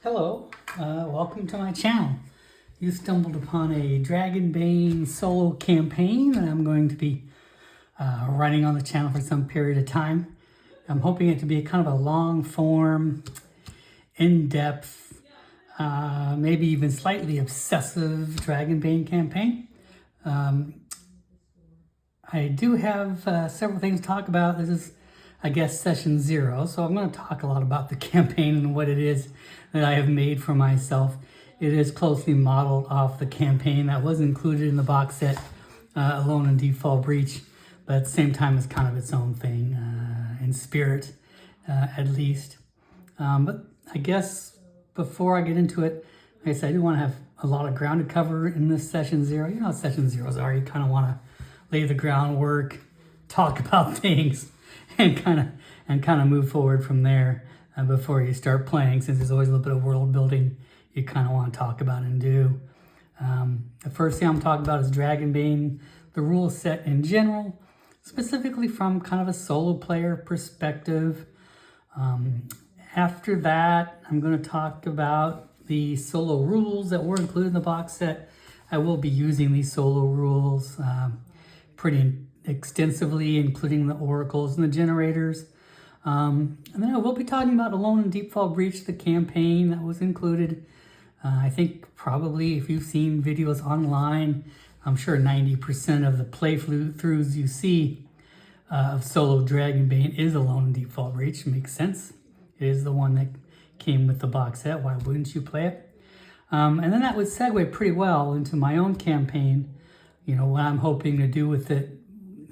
Hello, welcome to my channel. You stumbled upon a Dragonbane solo campaign that I'm going to be running on the channel for some period of time. I'm hoping it to be kind of a long form, in-depth, maybe even slightly obsessive Dragonbane campaign. I do have several things to talk about. This is, I guess, session 0, so I'm going to talk a lot about the campaign and what it is that I have made for myself. It is closely modeled off the campaign that was included in the box set, Alone in Deep Fall Breach, but at the same time it's kind of its own thing, in spirit, at least. But I guess before I get into it, like I said, I do want to have a lot of ground to cover in this session 0. You know how session 0s are. You kind of want to lay the groundwork, talk about things, and kind of move forward from there before you start playing. Since there's always a little bit of world building you kind of want to talk about and do. The first thing I'm talking about is Dragonbane, the rule set in general, specifically from kind of a solo player perspective. After that, I'm going to talk about the solo rules that were included in the box set. I will be using these solo rules pretty extensively, including the oracles and the generators. And then I will be talking about Alone in Deep Fall Breach, the campaign that was included. I think probably if you've seen videos online, I'm sure 90% of the playthroughs you see of solo Dragonbane is Alone in Deep Fall Breach. Makes sense. It is the one that came with the box set. Why wouldn't you play it? And then that would segue pretty well into my own campaign. You know, what I'm hoping to do with it,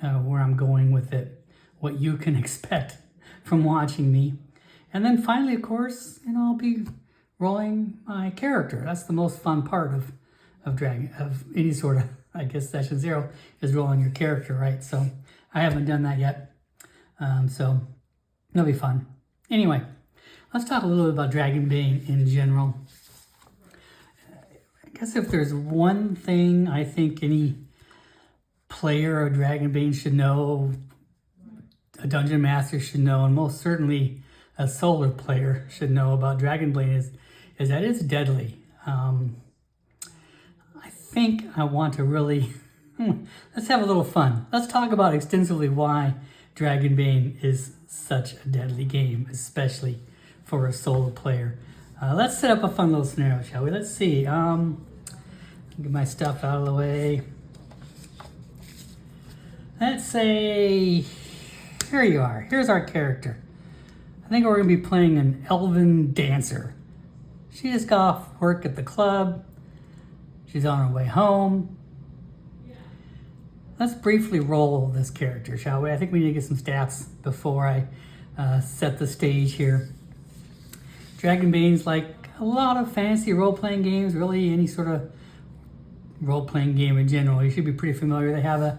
where I'm going with it, what you can expect from watching me. And then finally, of course, you know, I'll be rolling my character. That's the most fun part of any sort of, I guess, session 0 is rolling your character, right? So I haven't done that yet. So it'll be fun. Anyway, let's talk a little bit about Dragonbane in general. I guess if there's one thing I think any player of Dragonbane should know, a dungeon master should know, and most certainly a solo player should know about Dragonbane is that it's deadly. I think I want to really, let's have a little fun. Let's talk about extensively why Dragonbane is such a deadly game, especially for a solo player. Let's set up a fun little scenario, shall we? Let's see. Get my stuff out of the way. Let's say, here you are. Here's our character. I think we're going to be playing an elven dancer. She just got off work at the club. She's on her way home. Let's briefly roll this character, shall we? I think we need to get some stats before I set the stage here. Dragonbane's like a lot of fantasy role-playing games, really any sort of role-playing game in general. You should be pretty familiar. They have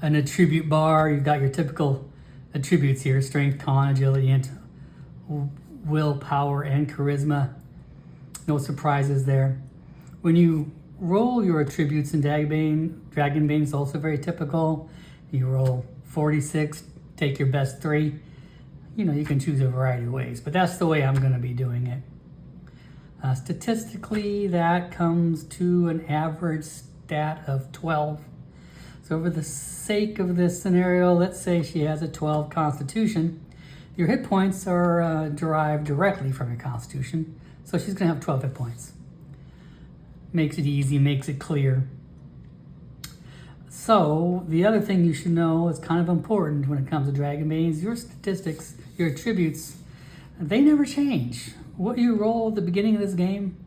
an attribute bar. You've got your typical attributes here: strength, con, agility, and willpower, and charisma. No surprises there. When you roll your attributes in Dragonbane is also very typical. You roll 46, take your best 3. You know, you can choose a variety of ways, but that's the way I'm going to be doing it. Statistically, that comes to an average stat of 12. So for the sake of this scenario, let's say she has a 12 constitution. Your hit points are derived directly from your constitution. So she's going to have 12 hit points. Makes it easy, makes it clear. So the other thing you should know is kind of important when it comes to Dragonbane is your statistics, your attributes, they never change. What you roll at the beginning of this game,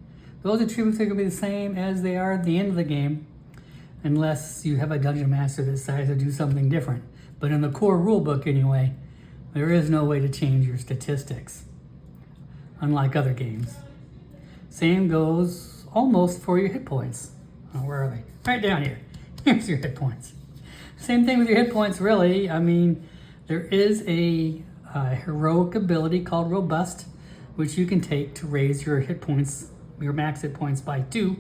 those attributes are going to be the same as they are at the end of the game, unless you have a dungeon master that decides to do something different. But in the core rulebook anyway, there is no way to change your statistics, unlike other games. Same goes almost for your hit points. Oh, where are they? Right down here. Here's your hit points. Same thing with your hit points, really. I mean, there is a heroic ability called Robust, which you can take to raise your hit points, your max hit points by 2.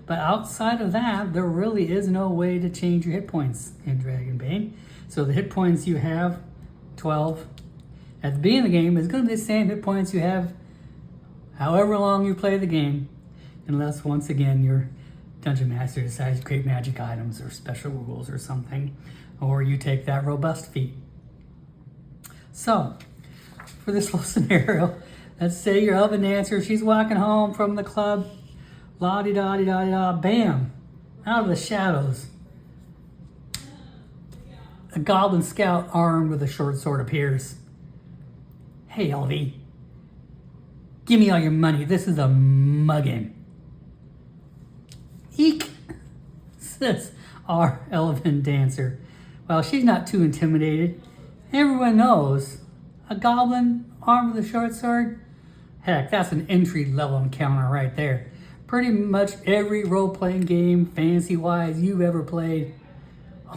But outside of that, there really is no way to change your hit points in Dragonbane. So the hit points you have, 12, at the beginning of the game is going to be the same hit points you have however long you play the game, unless once again your Dungeon Master decides to create magic items or special rules or something, or you take that robust feat. So, for this little scenario, let's say your elven dancer, she's walking home from the club, la-di-da-di-da-di-da, bam, out of the shadows, a goblin scout armed with a short sword appears. Hey, Elvie, give me all your money. This is a mugging. Eek, says our elven dancer. Well, she's not too intimidated. Everyone knows a goblin armed with a short sword. Heck, that's an entry-level encounter right there. Pretty much every role-playing game, fantasy-wise, you've ever played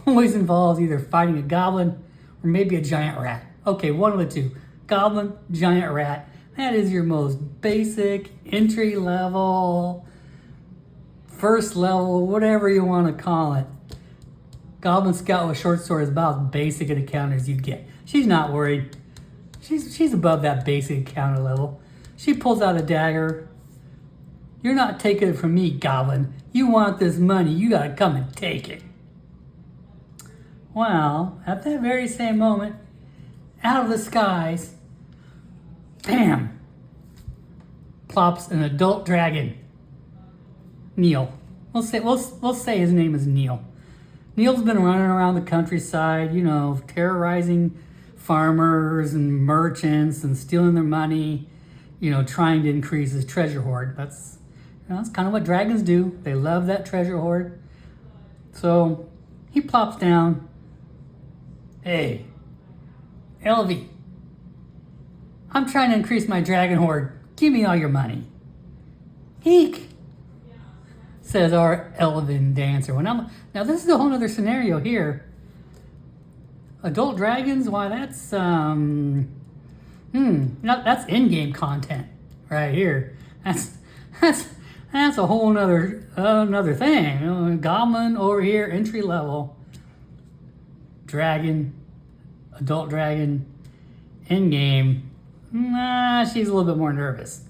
always involves either fighting a goblin or maybe a giant rat. Okay, one of the two. Goblin, giant rat. That is your most basic, entry-level, first level, whatever you want to call it. Goblin Scout with short sword is about as basic an encounter as you'd get. She's not worried. She's above that basic encounter level. She pulls out a dagger. You're not taking it from me, Goblin. You want this money, you gotta come and take it. Well, at that very same moment, out of the skies, bam, plops an adult dragon. Neil. We'll say his name is Neil. Neil's been running around the countryside, you know, terrorizing farmers and merchants and stealing their money, you know, trying to increase his treasure hoard. That's kind of what dragons do. They love that treasure hoard. So he plops down. Hey, Elvie, I'm trying to increase my dragon hoard. Give me all your money. Eek, says our elven dancer. Now this is a whole other scenario here. Adult dragons, why that's that's in-game content right here. That's a whole another thing. You know, goblin over here, entry level. Dragon, adult dragon, in-game. She's a little bit more nervous.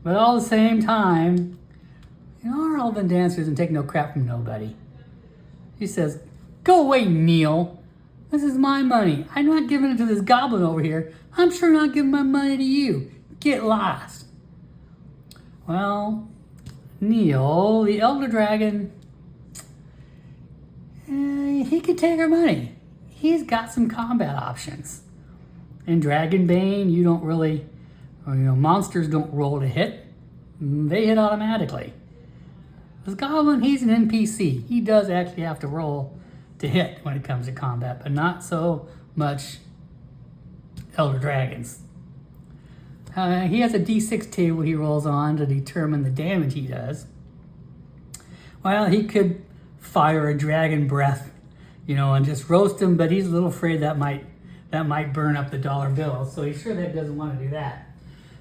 But all the same time, you know, our elven dancer doesn't take no crap from nobody. He says, go away, Neil. This is my money. I'm not giving it to this goblin over here. I'm sure not giving my money to you. Get lost. Well, Neil, the elder dragon, he could take her money. He's got some combat options. In Dragonbane, you don't really, monsters don't roll to hit. They hit automatically. This goblin, he's an NPC. He does actually have to roll to hit when it comes to combat, but not so much elder dragons. He has a d6 table he rolls on to determine the damage he does. Well, he could fire a dragon breath, and just roast him, but he's a little afraid that might burn up the dollar bill, so he sure that doesn't want to do that.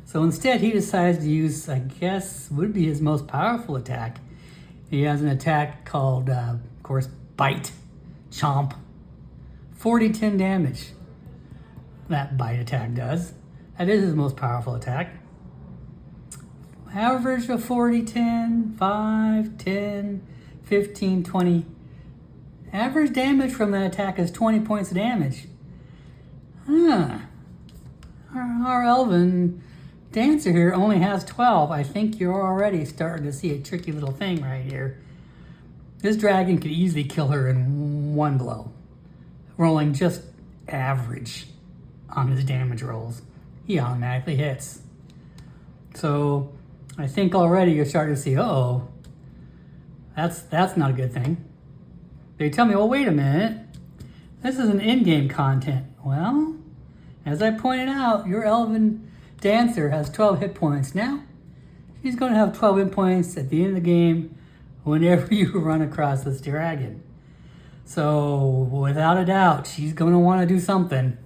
So instead, he decides to use, I guess, would be his most powerful attack. He has an attack called, of course, Bite, Chomp. 40-10 damage. That bite attack does. That is his most powerful attack. Average of 40-10, 5, 10, 15, 20. Average damage from that attack is 20 points of damage. Our elven dancer here only has 12. I think you're already starting to see a tricky little thing right here. This dragon could easily kill her in one blow, rolling just average on his damage rolls. He automatically hits. So I think already you're starting to see, that's not a good thing. They tell me, well, wait a minute. This is an in-game content. Well, as I pointed out, your elven dancer has 12 hit points. Now, she's going to have 12 hit points at the end of the game whenever you run across this dragon. So, without a doubt, she's going to want to do something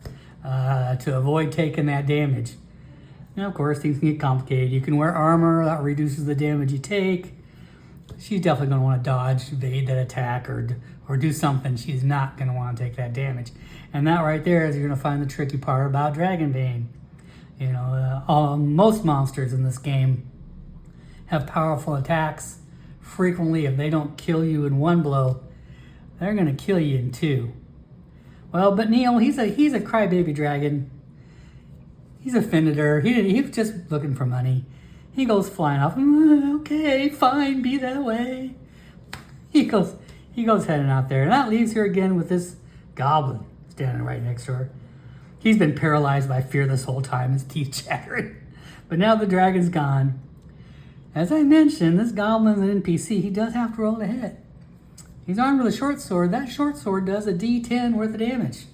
to avoid taking that damage. Now, of course, things can get complicated. You can wear armor that reduces the damage you take. She's definitely going to want to dodge, evade that attack, or do something. She's not going to want to take that damage. And that right there is you're going to find the tricky part about Dragonbane. Most monsters in this game have powerful attacks. Frequently, if they don't kill you in one blow, they're going to kill you in two. Well, but Neil, he's a crybaby dragon. He's a Finitor. He's just looking for money. He goes flying off. Okay, fine, be that way. He goes heading out there. And that leaves her again with this goblin standing right next to her. He's been paralyzed by fear this whole time, his teeth chattering. But now the dragon's gone. As I mentioned, this goblin's an NPC. He does have to roll to hit. He's armed with a short sword. That short sword does a D10 worth of damage.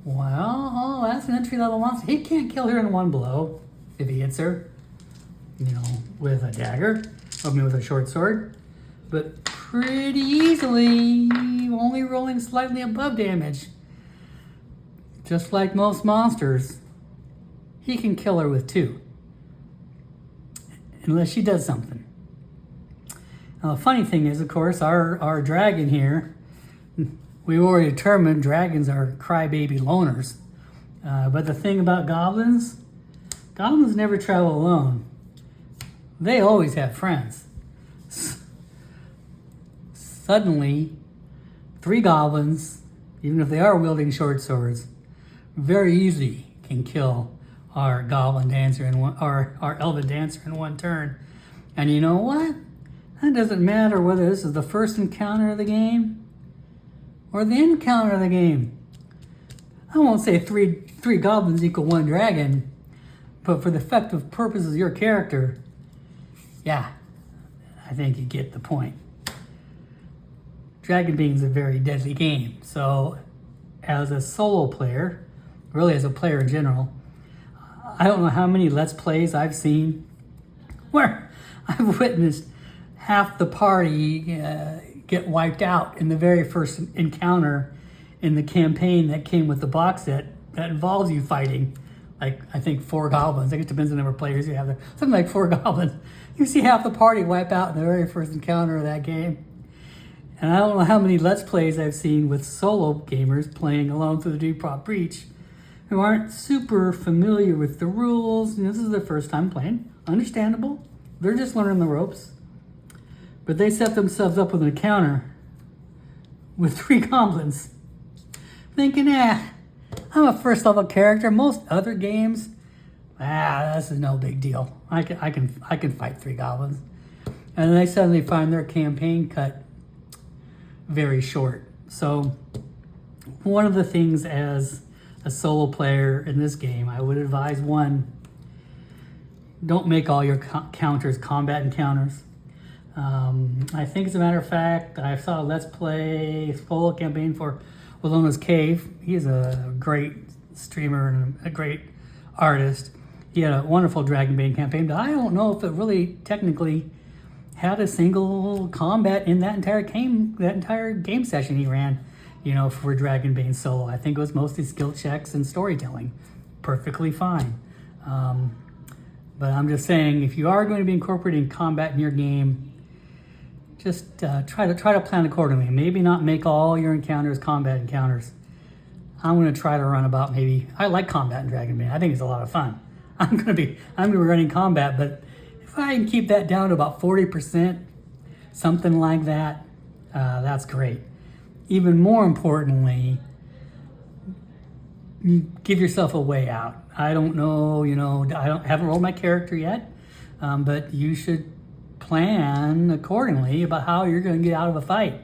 Well, that's an entry-level monster. He can't kill her in one blow if he hits her, with a dagger. With a short sword. But pretty easily, only rolling slightly above damage. Just like most monsters, he can kill her with 2. Unless she does something. Now, the funny thing is, of course, our dragon here, we already determined dragons are crybaby loners. But the thing about goblins never travel alone. They always have friends. Suddenly, 3 goblins, even if they are wielding short swords, very easily can kill our goblin dancer our elven dancer in one turn. And you know what? That doesn't matter whether this is the first encounter of the game or the encounter of the game. I won't say three goblins equal 1 dragon, but for the effective purposes of your character, yeah, I think you get the point. Dragonbane is a very deadly game, so as a solo player, really as a player in general, I don't know how many Let's Plays I've seen where I've witnessed half the party get wiped out in the very first encounter in the campaign that came with the box set that involves you fighting, like, I think 4 goblins. I think it depends on the number of players you have there. Something like 4 goblins. You see half the party wipe out in the very first encounter of that game. And I don't know how many Let's Plays I've seen with solo gamers playing Alone Through the Deep Rock Breach who aren't super familiar with the rules. This is their first time playing. Understandable. They're just learning the ropes. But they set themselves up with an encounter with 3 goblins. Thinking, I'm a first level character. Most other games, this is no big deal. I can fight 3 goblins. And then they suddenly find their campaign cut very short. So one of the things as a solo player in this game, I would advise, 1, don't make all your counters combat encounters. I think, as a matter of fact, I saw a Let's Play solo campaign for Walona's Cave. He's a great streamer and a great artist. He had a wonderful Dragonbane campaign, but I don't know if it really technically had a single combat in that entire game session he ran, for Dragonbane solo. I think it was mostly skill checks and storytelling. Perfectly fine. But I'm just saying, if you are going to be incorporating combat in your game, just try to plan accordingly. Maybe not make all your encounters combat encounters. I'm going to try to run about I like combat in Dragonbane. I think it's a lot of fun. I'm going to be running combat, but if I can keep that down to about 40%, something like that, that's great. Even more importantly, you give yourself a way out. I don't know, haven't rolled my character yet, but you should plan accordingly about how you're going to get out of a fight.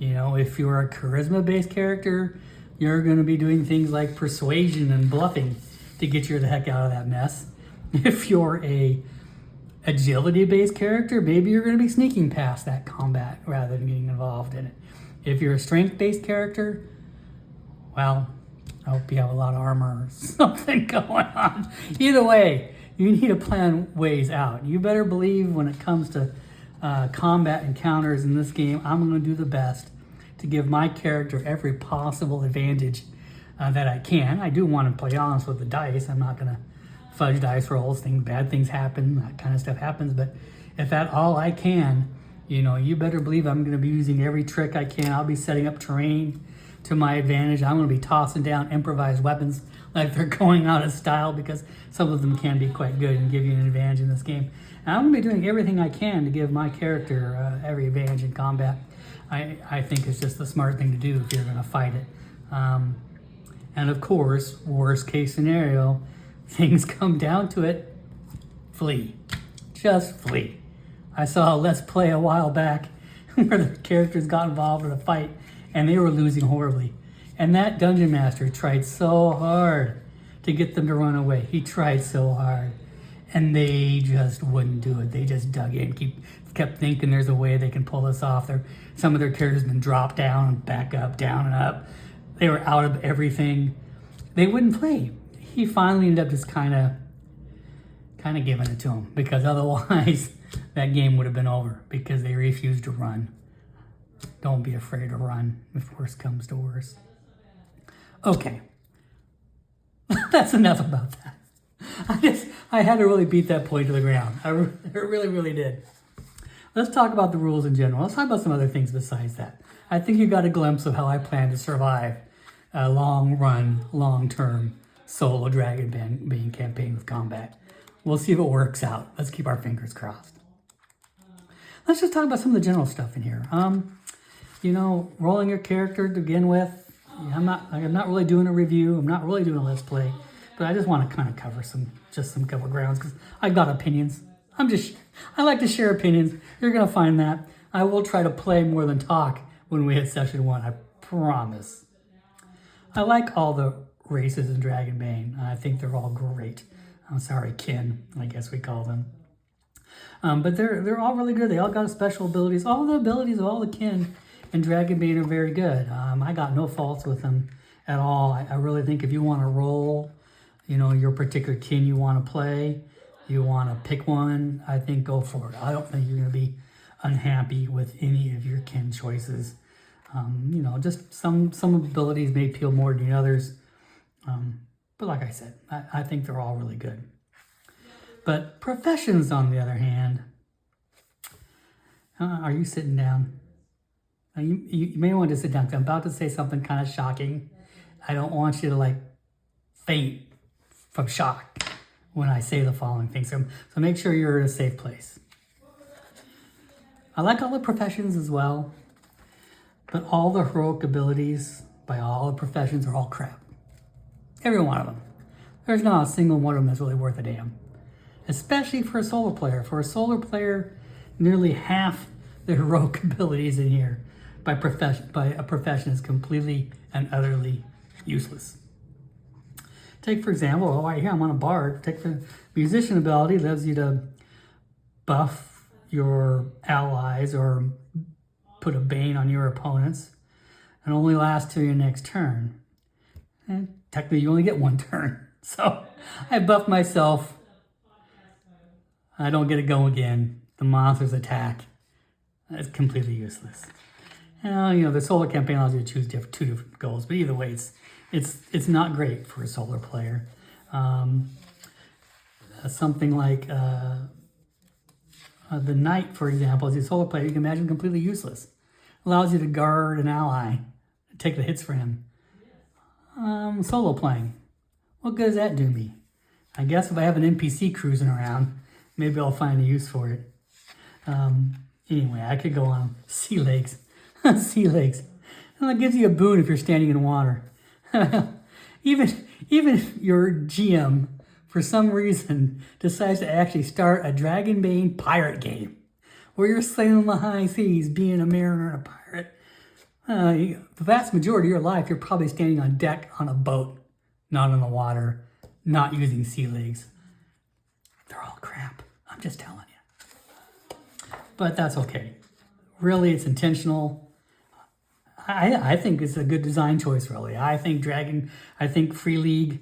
If you're a charisma-based character, you're going to be doing things like persuasion and bluffing to get you the heck out of that mess. If you're a agility-based character, maybe you're going to be sneaking past that combat rather than getting involved in it. If you're a strength-based character, well, I hope you have a lot of armor or something going on. Either way, you need to plan ways out. You better believe when it comes to combat encounters in this game, I'm going to do the best to give my character every possible advantage that I can. I do want to play honest with the dice. I'm not going to fudge dice rolls. Bad things happen. That kind of stuff happens. But if at all I can, you better believe I'm going to be using every trick I can. I'll be setting up terrain to my advantage. I'm going to be tossing down improvised weapons like they're going out of style, because some of them can be quite good and give you an advantage in this game. And I'm going to be doing everything I can to give my character every advantage in combat. I think it's just the smart thing to do if you're going to fight it. And of course, worst case scenario, things come down to it, flee. Just flee. I saw a Let's Play a while back where the characters got involved in a fight and they were losing horribly. And that dungeon master tried so hard to get them to run away. He tried so hard. And they just wouldn't do it. They just dug in, kept thinking there's a way they can pull this off. Some of their characters have been dropped down and back up, down and up. They were out of everything. They wouldn't play. He finally ended up just kind of giving it to him, because otherwise that game would have been over, because they refused to run. Don't be afraid to run if worse comes to worse. Okay. That's enough about that. I had to really beat that point to the ground. I really, really did. Let's talk about the rules in general. Let's talk about some other things besides that. I think you got a glimpse of how I plan to survive a long-run, long-term solo Dragonbane campaign with combat. We'll see if it works out. Let's keep our fingers crossed. Let's just talk about some of the general stuff in here. Rolling your character to begin with. I'm not really doing a review. I'm not really doing a Let's Play. But I just want to kind of cover some couple grounds, because I've got opinions. I like to share opinions. You're going to find that. I will try to play more than talk when we hit session 1. I promise. I like all the races in Dragonbane. I think they're all great. I'm sorry, kin, I guess we call them. But they're all really good. They all got special abilities. All the abilities of all the kin in Dragonbane are very good. I got no faults with them at all. I really think if you want to roll, your particular kin you want to play, you want to pick one, I think go for it. I don't think you're going to be unhappy with any of your kin choices. Just some abilities may appeal more than others. But like I said, I think they're all really good. But professions, on the other hand, are you sitting down? You may want to sit down, because I'm about to say something kind of shocking. I don't want you to faint from shock when I say the following things. So make sure you're in a safe place. I like all the professions as well, but all the heroic abilities by all the professions are all crap. Every one of them. There's not a single one of them that's really worth a damn. Especially for a solo player. For a solo player, nearly half the heroic abilities in here by a profession is completely and utterly useless. Take, for example, right here I'm on a bard. Take the musician ability, allows you to buff your allies or put a bane on your opponents, and only lasts till your next turn. And technically you only get one turn. So I buff myself. I don't get to go again. The monsters attack. It's completely useless. The solo campaign allows you to choose two different goals, but either way, it's not great for a solo player. Something like the knight, for example, as a solo player, you can imagine completely useless. Allows you to guard an ally, take the hits for him. Solo playing, what good does that do me? I guess if I have an NPC cruising around, maybe I'll find a use for it. Anyway, I could go on. Sea legs. Sea legs. Well, it gives you a boon if you're standing in water. even if your GM, for some reason, decides to actually start a Dragonbane pirate game, where you're sailing the high seas, being a mariner and a pirate, the vast majority of your life, you're probably standing on deck on a boat, not on the water, not using sea legs. They're all crap. I'm just telling you. But that's okay. Really, it's intentional. I think it's a good design choice, really. I think Free League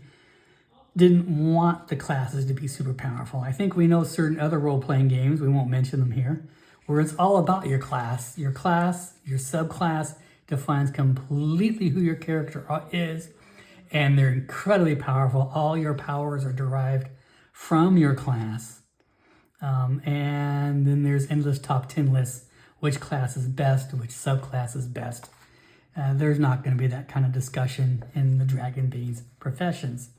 didn't want the classes to be super powerful. I think we know certain other role-playing games, we won't mention them here, where it's all about your class. Your subclass defines completely who your character is, and they're incredibly powerful. All your powers are derived from your class. And then there's endless top 10 lists, which class is best, which subclass is best. there's not going to be that kind of discussion in the Dragonbane's professions.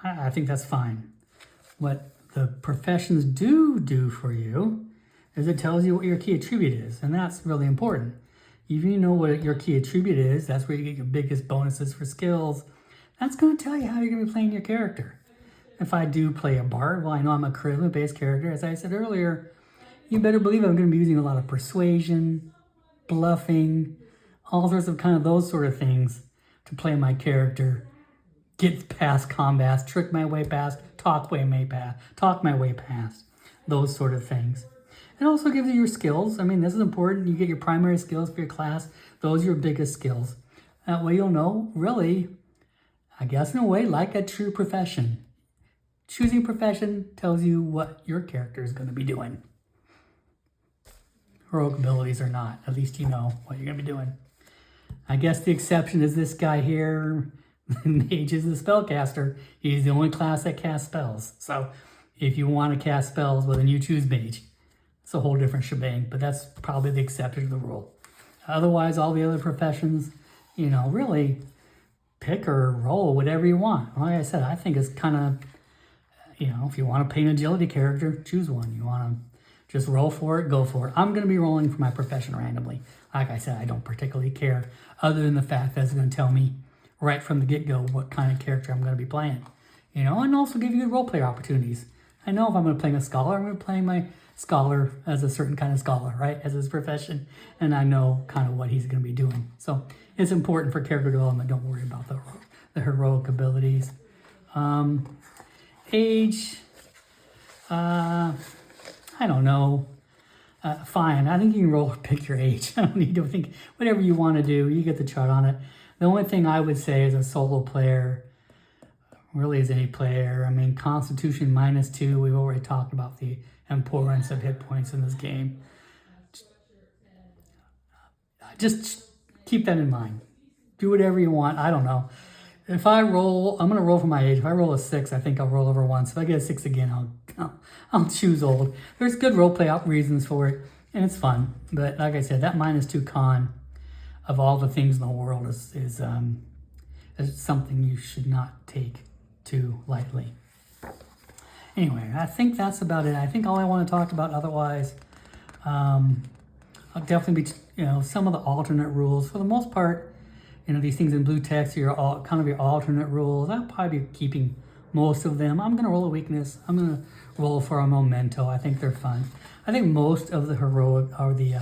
I think that's fine. What the professions do for you is it tells you what your key attribute is, and that's really important. If you know what your key attribute is, that's where you get your biggest bonuses for skills. That's going to tell you how you're going to be playing your character. If I do play a bard, well, I know I'm a charisma-based character. As I said earlier, you better believe I'm going to be using a lot of persuasion, bluffing, all sorts of kind of those sort of things to play my character, get past combat, trick my way past, talk my way past, those sort of things. It also gives you your skills. I mean, this is important. You get your primary skills for your class. Those are your biggest skills. That way you'll know, really, I guess in a way, like a true profession. Choosing profession tells you what your character is going to be doing. Heroic abilities or not, at least you know what you're going to be doing. I guess the exception is this guy here. Mage is the spellcaster. He's the only class that casts spells. So if you want to cast spells, well, then you choose mage. It's a whole different shebang, but that's probably the exception to the rule. Otherwise, all the other professions, you know, really pick or roll whatever you want. Like I said, I think it's kind of, you know, if you want to play an agility character, choose one. You want to just roll for it, go for it. I'm going to be rolling for my profession randomly. Like I said, I don't particularly care, other than the fact that it's going to tell me right from the get-go what kind of character I'm going to be playing. You know, and also give you good role-play opportunities. I know if I'm going to play a scholar, I'm going to play my scholar as a certain kind of scholar, right, as his profession, and I know kind of what he's going to be doing. So it's important for character development. Don't worry about the heroic abilities. Age, I don't know. Fine, I think you can pick your age. I don't need to think whatever you want to do. You get the chart on it. The only thing I would say as a solo player, really as any player, I mean, Constitution -2, we've already talked about the importance of hit points in this game. Just keep that in mind. Do whatever you want. I don't know. If I roll, I'm going to roll for my age. If I roll a 6, I think I'll roll over once. If I get a 6 again, I'll choose old. There's good roleplay reasons for it, and it's fun. But like I said, that -2 con of all the things in the world is something you should not take too lightly. Anyway, I think that's about it. I think all I want to talk about otherwise, I'll definitely be, you know, some of the alternate rules. For the most part, you know, these things in blue text are all kind of your alternate rules. I'll probably be keeping most of them. I'm going to roll a weakness. I'm going to roll for a memento. I think they're fun. I think most of the heroic are the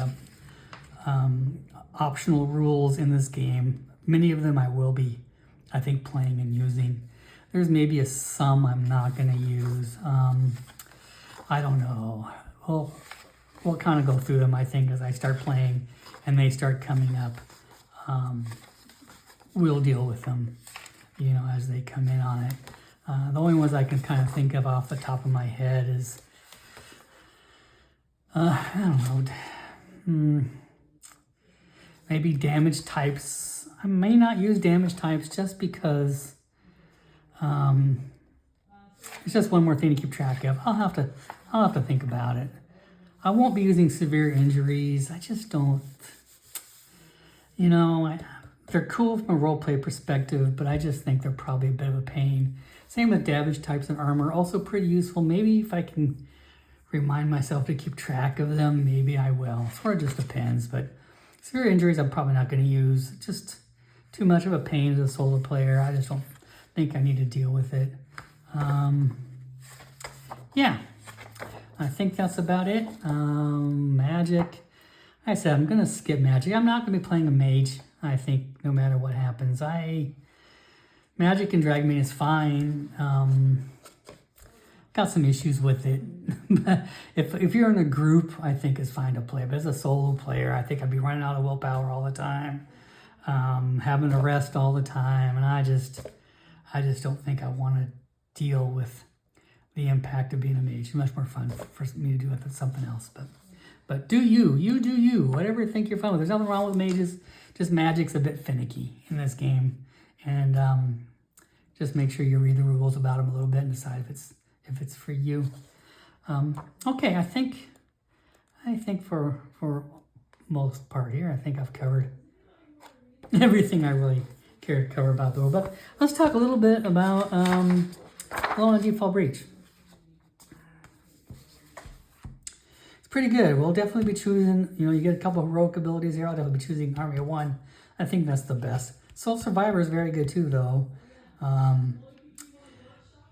optional rules in this game. Many of them I will be, I think, playing and using. There's maybe some I'm not going to use. I don't know. We'll kind of go through them, I think, as I start playing and they start coming up. We'll deal with them, you know, as they come in on it. The only ones I can kind of think of off the top of my head is, I don't know, maybe damage types. I may not use damage types just because it's just one more thing to keep track of. I'll have to think about it. I won't be using severe injuries. I just don't, you know, they're cool from a roleplay perspective, but I just think they're probably a bit of a pain. Same with damage types and armor, also pretty useful. Maybe if I can remind myself to keep track of them, maybe I will. Sort of just depends, but severe injuries I'm probably not going to use. Just too much of a pain as a solo player. I just don't think I need to deal with it. Yeah, I think that's about it. Magic. Like I said, I'm going to skip magic. I'm not going to be playing a mage, I think, no matter what happens. Magic and Dragonbane is fine. Got some issues with it. if you're in a group, I think it's fine to play. But as a solo player, I think I'd be running out of willpower all the time, having to rest all the time, and I just don't think I want to deal with the impact of being a mage. It's much more fun for me to do it than something else. But do you do you. Whatever you think you're fun with. There's nothing wrong with mages. Just magic's a bit finicky in this game. And just make sure you read the rules about them a little bit and decide if it's for you. Okay, I think for most part here, I think I've covered everything I really care to cover about the rule. But let's talk a little bit about Low on Default Breach. It's pretty good. We'll definitely be choosing, you get a couple of heroic abilities here. I'll definitely be choosing Army of One. I think that's the best. Soul Survivor is very good too, though.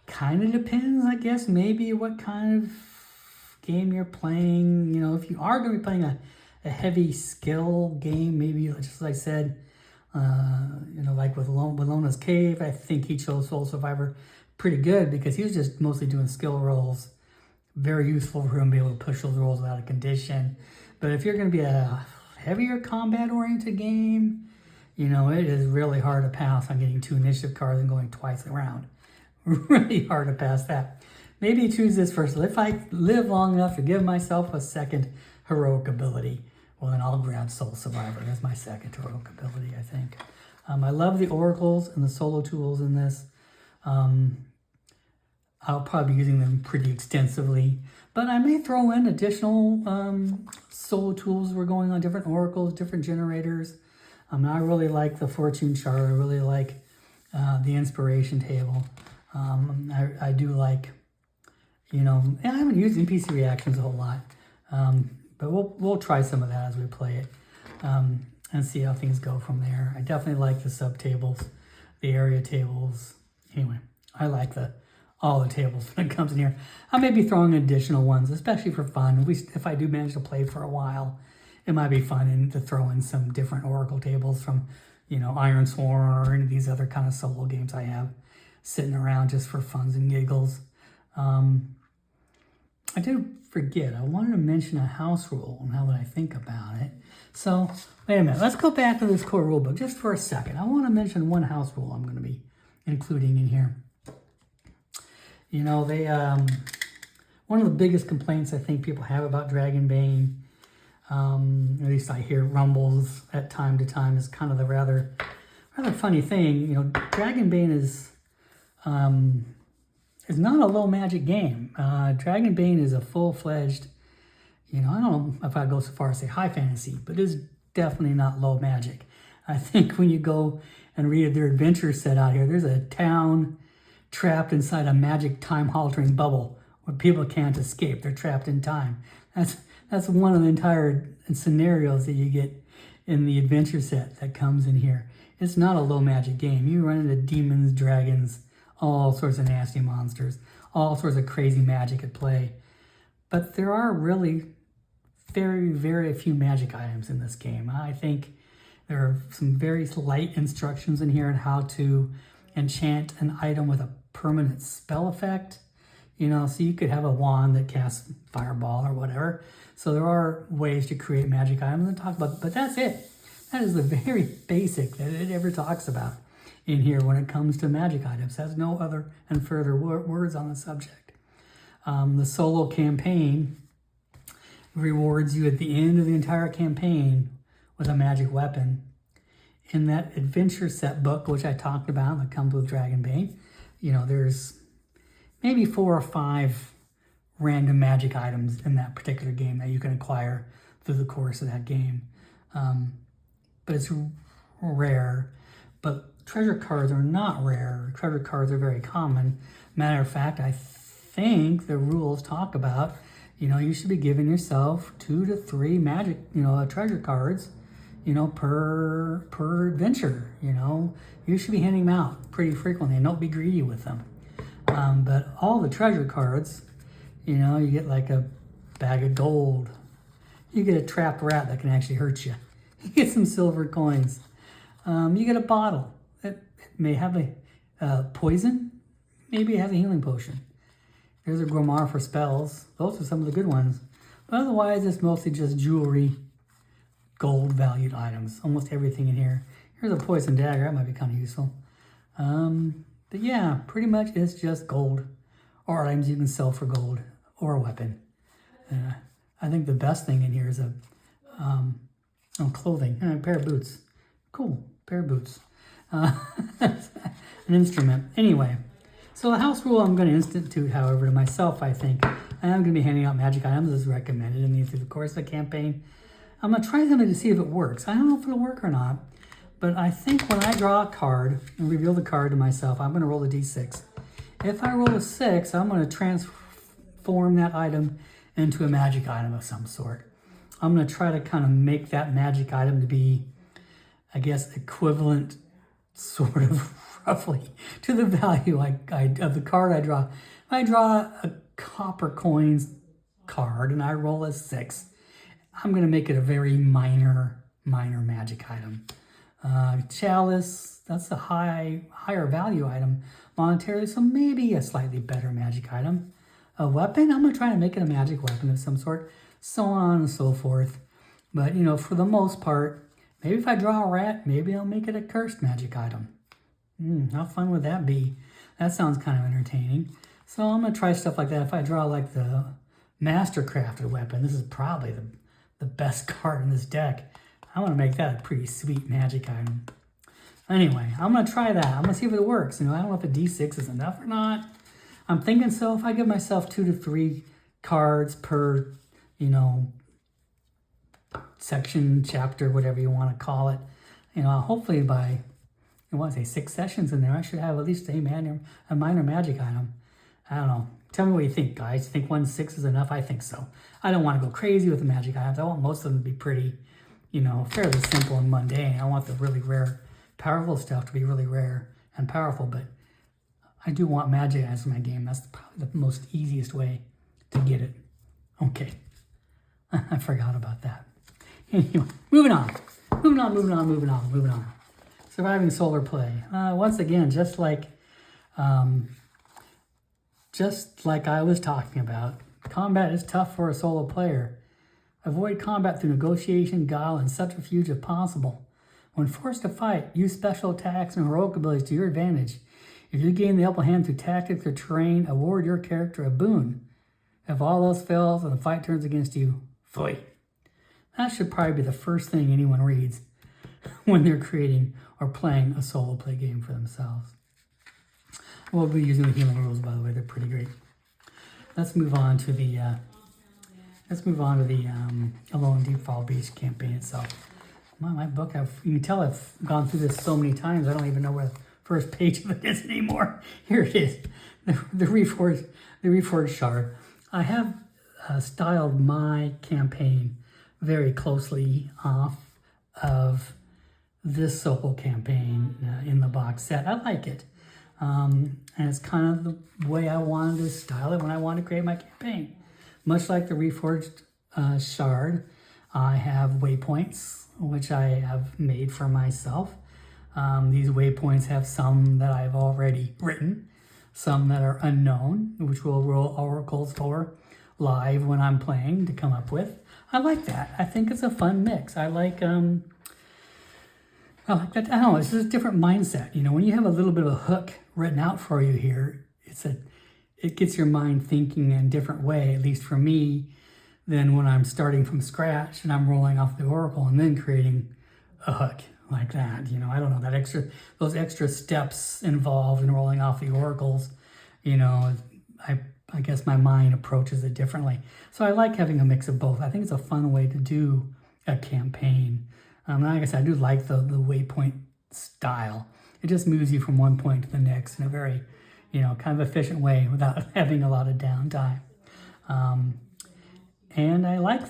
Kind of depends, I guess, maybe what kind of game you're playing. If you are going to be playing a heavy skill game, maybe just as I said, like with Lona's Cave, I think he chose Soul Survivor pretty good because he was just mostly doing skill rolls. Very useful for him to be able to push those rolls without a condition. But if you're going to be a heavier combat-oriented game, it is really hard to pass on getting 2 initiative cards and going twice around. Really hard to pass that. Maybe choose this first. If I live long enough to give myself a second heroic ability, well, then I'll grab Soul Survivor as my second heroic ability, I think. I love the oracles and the solo tools in this. I'll probably be using them pretty extensively, but I may throw in additional solo tools. We're going on different oracles, different generators. I really like the fortune chart. I really like the inspiration table. I do like, I haven't used NPC reactions a whole lot, but we'll try some of that as we play it and see how things go from there. I definitely like the subtables, the area tables. Anyway, I like all the tables when it comes in here. I may be throwing additional ones, especially for fun. If I do manage to play for a while, it might be fun to throw in some different oracle tables from, Iron Sworn or any of these other kind of solo games I have sitting around just for funs and giggles. I did forget, I wanted to mention a house rule now that I think about it. So, wait a minute, let's go back to this core rulebook just for a second. I want to mention one house rule I'm going to be including in here. One of the biggest complaints I think people have about Dragonbane, at least I hear rumbles at time to time, is kind of the rather funny thing. Dragonbane is not a low magic game. Dragonbane is a full-fledged, I don't know if I go so far as say high fantasy, but it is definitely not low magic. I think when you go and read their adventure set out here, there's a town trapped inside a magic time-haltering bubble where people can't escape. They're trapped in time. That's one of the entire scenarios that you get in the adventure set that comes in here. It's not a low magic game. You run into demons, dragons, all sorts of nasty monsters, all sorts of crazy magic at play. But there are really very, very few magic items in this game. I think there are some very light instructions in here on how to enchant an item with a permanent spell effect. So you could have a wand that casts fireball or whatever. So there are ways to create magic items and talk about, but that's it. That is the very basic that it ever talks about in here when it comes to magic items. It has no other and further words on the subject. The solo campaign rewards you at the end of the entire campaign with a magic weapon. In that adventure set book, which I talked about, that comes with Dragonbane, there's maybe 4 or 5 random magic items in that particular game that you can acquire through the course of that game. But it's rare. But treasure cards are not rare. Treasure cards are very common. Matter of fact, I think the rules talk about, you should be giving yourself 2 to 3 magic, treasure cards, per adventure. You should be handing them out pretty frequently and don't be greedy with them. But all the treasure cards, you get like a bag of gold. You get a trapped rat that can actually hurt you. You get some silver coins. You get a bottle. It may have a poison. Maybe it has a healing potion. There's a grimoire for spells. Those are some of the good ones. But otherwise, it's mostly just jewelry, gold valued items. Almost everything in here. Here's a poison dagger. That might be kind of useful. But yeah, pretty much it's just gold or items you can sell for gold or a weapon. I think the best thing in here is clothing, a pair of boots. Cool, pair of boots. An instrument. Anyway, so the house rule I'm going to institute, however, to myself, I think. I am going to be handing out magic items as recommended through the course of the campaign. I'm going to try something to see if it works. I don't know if it'll work or not, But I think when I draw a card and reveal the card to myself, I'm going to roll a d6. If I roll a 6, I'm going to transform that item into a magic item of some sort. I'm going to try to kind of make that magic item to be, I guess, equivalent sort of roughly to the value of the card I draw. If I draw a copper coins card and I roll a 6, I'm going to make it a very minor magic item. Chalice, that's a higher value item monetarily, so maybe a slightly better magic item. A weapon, I'm going to try to make it a magic weapon of some sort, so on and so forth. But, you know, for the most part, maybe if I draw a rat, maybe I'll make it a cursed magic item. How fun would that be? That sounds kind of entertaining. So I'm going to try stuff like that. If I draw like the master-crafted weapon, this is probably the best card in this deck. I want to make that a pretty sweet magic item. Anyway, I'm going to try that. I'm going to see if it works. You know, I don't know if a D6 is enough or not. I'm thinking so. If I give myself 2 to 3 cards per, you know, section, chapter, whatever you want to call it, you know, hopefully by, I want to say 6 sessions in there, I should have at least a minor magic item. I don't know. Tell me what you think, guys. You think 1/6 is enough? I think so. I don't want to go crazy with the magic items. I want most of them to be pretty, you know, fairly simple and mundane. I want the really rare, powerful stuff to be really rare and powerful, but I do want magic items in my game. That's probably the most easiest way to get it. Okay. I forgot about that. Anyway, moving on. Surviving solar play. Once again, just like I was talking about, combat is tough for a solo player. Avoid combat through negotiation, guile, and subterfuge if possible. When forced to fight, use special attacks and heroic abilities to your advantage. If you gain the upper hand through tactics or terrain, award your character a boon. If all else fails and the fight turns against you, flee. That should probably be the first thing anyone reads when they're creating or playing a solo play game for themselves. We'll be using the healing rules, by the way. They're pretty great. Let's move on to the Alone Deep Fall Beach campaign itself. My book, you can tell I've gone through this so many times. I don't even know where the first page of it is anymore. Here it is, the Reforged Shard. I have styled my campaign very closely off of this solo campaign in the box set. I like it. And it's kind of the way I wanted to style it when I wanted to create my campaign. Much like the Reforged Shard, I have waypoints, which I have made for myself. These waypoints have some that I've already written, some that are unknown, which we'll roll oracles for live when I'm playing to come up with. I like that. I think it's a fun mix. I like that. I don't know. It's just a different mindset. You know, when you have a little bit of a hook written out for you here, it gets your mind thinking in a different way, at least for me, than when I'm starting from scratch and I'm rolling off the oracle and then creating a hook like that. You know, I don't know, those extra steps involved in rolling off the oracles, you know, I guess my mind approaches it differently. So I like having a mix of both. I think it's a fun way to do a campaign. Like I said, I do like the waypoint style. It just moves you from one point to the next in a very, you know, kind of efficient way without having a lot of downtime. And I like,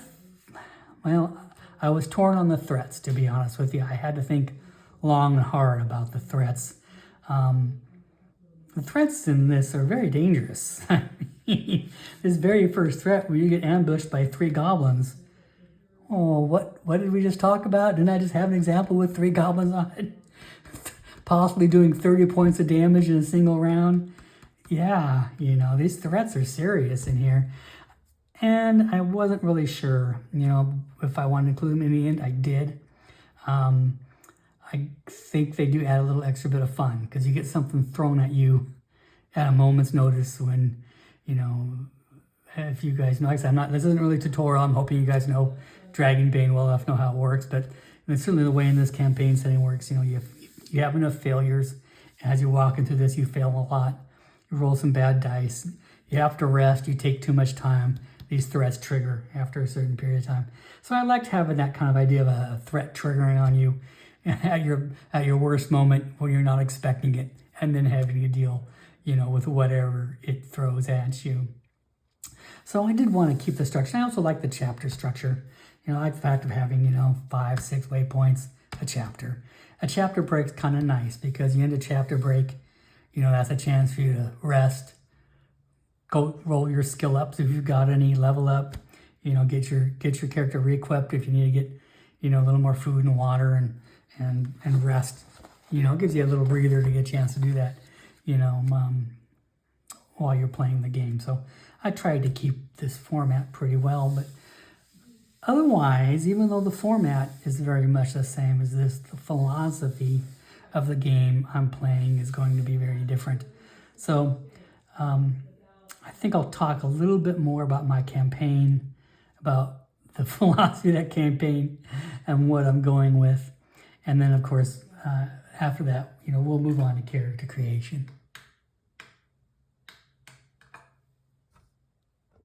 well, I was torn on the threats, to be honest with you. I had to think long and hard about the threats. The threats in this are very dangerous. This very first threat where you get ambushed by 3 goblins. Oh, what did we just talk about? Didn't I just have an example with 3 goblins on it? Possibly doing 30 points of damage in a single round. Yeah, you know, these threats are serious in here. And I wasn't really sure, you know, if I wanted to include them in the end. I did. I think they do add a little extra bit of fun because you get something thrown at you at a moment's notice when, you know, if you guys know, like I said, this isn't really a tutorial. I'm hoping you guys know Dragonbane well enough, know how it works, but certainly the way in this campaign setting works, you know, you have enough failures. As you walk into this, you fail a lot. You roll some bad dice. You have to rest. You take too much time. These threats trigger after a certain period of time. So I liked having that kind of idea of a threat triggering on you at your worst moment when you're not expecting it, and then having to deal, with whatever it throws at you. So I did want to keep the structure. I also like the chapter structure. I like the fact of having, 5, 6 waypoints, a chapter. A chapter break's kind of nice because you end a chapter break, that's a chance for you to rest, go roll your skill ups if you've got any, level up, get your character re-equipped if you need to get, a little more food and water and rest. It gives you a little breather to get a chance to do that, while you're playing the game. So I tried to keep this format pretty well, but otherwise, even though the format is very much the same as this, the philosophy of the game I'm playing is going to be very different. So I think I'll talk a little bit more about my campaign, about the philosophy of that campaign and what I'm going with. And then, of course, after that, we'll move on to character creation.